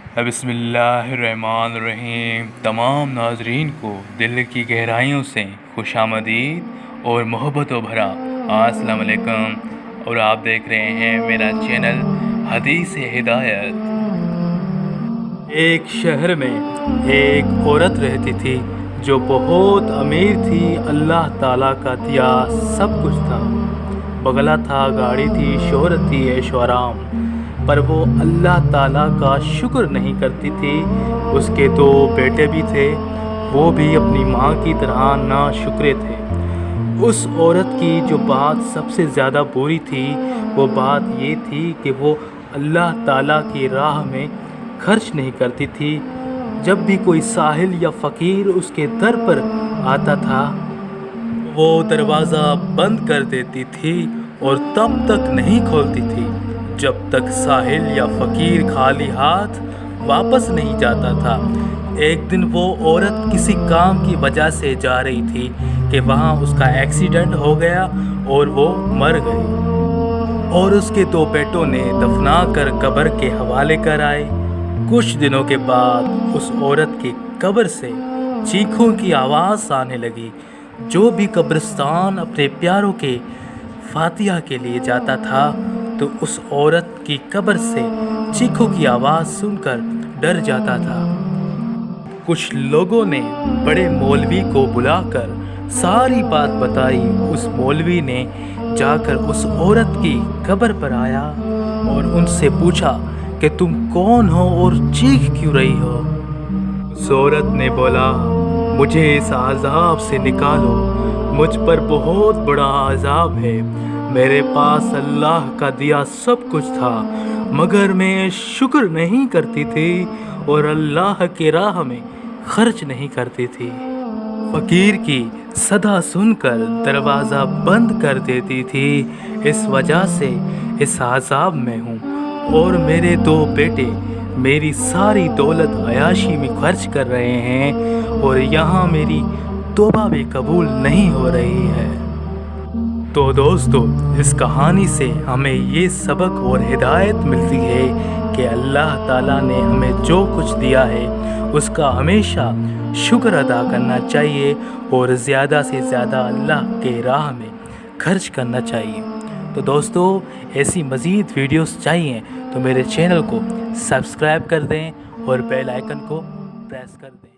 बिस्मिल्लाहिर्रहमानिर्रहीम। तमाम नाजरीन को दिल की गहराइयों से खुशामदीद और मोहब्बत भरा अस्सलाम वालेकुम। और आप देख रहे हैं मेरा चैनल हदीस हिदायत। एक शहर में एक औरत रहती थी जो बहुत अमीर थी। अल्लाह ताला का दिया सब कुछ था, बंगला था, गाड़ी थी, शोहरत थी, ऐशो आराम, पर वो अल्लाह ताला का शुक्र नहीं करती थी। उसके 2 बेटे भी थे, वो भी अपनी माँ की तरह नाशुक्रे थे। उस औरत की जो बात सबसे ज़्यादा बुरी थी वो बात ये थी कि वो अल्लाह ताला की राह में खर्च नहीं करती थी। जब भी कोई साहिल या फ़कीर उसके दर पर आता था वो दरवाज़ा बंद कर देती थी और तब तक नहीं खोलती थी जब तक साहिल या फ़कीर खाली हाथ वापस नहीं जाता था। एक दिन वो औरत किसी काम की वजह से जा रही थी कि वहाँ उसका एक्सीडेंट हो गया और वो मर गई, और उसके 2 बेटों ने दफना कर कब्र के हवाले कर आए। कुछ दिनों के बाद उस औरत की कब्र से चीखों की आवाज़ आने लगी। जो भी कब्रिस्तान अपने प्यारों के फातिहा के लिए जाता था तो उस औरत की कब्र से चीखों की आवाज़ सुनकर डर जाता था। कुछ लोगों ने बड़े मौलवी को बुलाकर सारी बात बताई। उस मौलवी ने जाकर उस औरत की कब्र पर आया और उनसे पूछा कि तुम कौन हो और चीख क्यों रही हो। उस औरत ने बोला, मुझे इस आज़ाब से निकालो, मुझ पर बहुत बड़ा आज़ाब है। मेरे पास अल्लाह का दिया सब कुछ था मगर मैं शुक्र नहीं करती थी और अल्लाह की राह में खर्च नहीं करती थी। फ़कीर की सदा सुनकर दरवाज़ा बंद कर देती थी। इस वजह से इस आज़ाब में हूँ और मेरे 2 बेटे मेरी सारी दौलत अयाशी में खर्च कर रहे हैं और यहाँ मेरी तौबा भी कबूल नहीं हो रही है। तो दोस्तों, इस कहानी से हमें ये सबक और हिदायत मिलती है कि अल्लाह ताला ने हमें जो कुछ दिया है उसका हमेशा शुक्र अदा करना चाहिए और ज़्यादा से ज़्यादा अल्लाह के राह में खर्च करना चाहिए। तो दोस्तों, ऐसी मज़ीद वीडियोस चाहिए तो मेरे चैनल को सब्सक्राइब कर दें और बेल आइकन को प्रेस कर दें।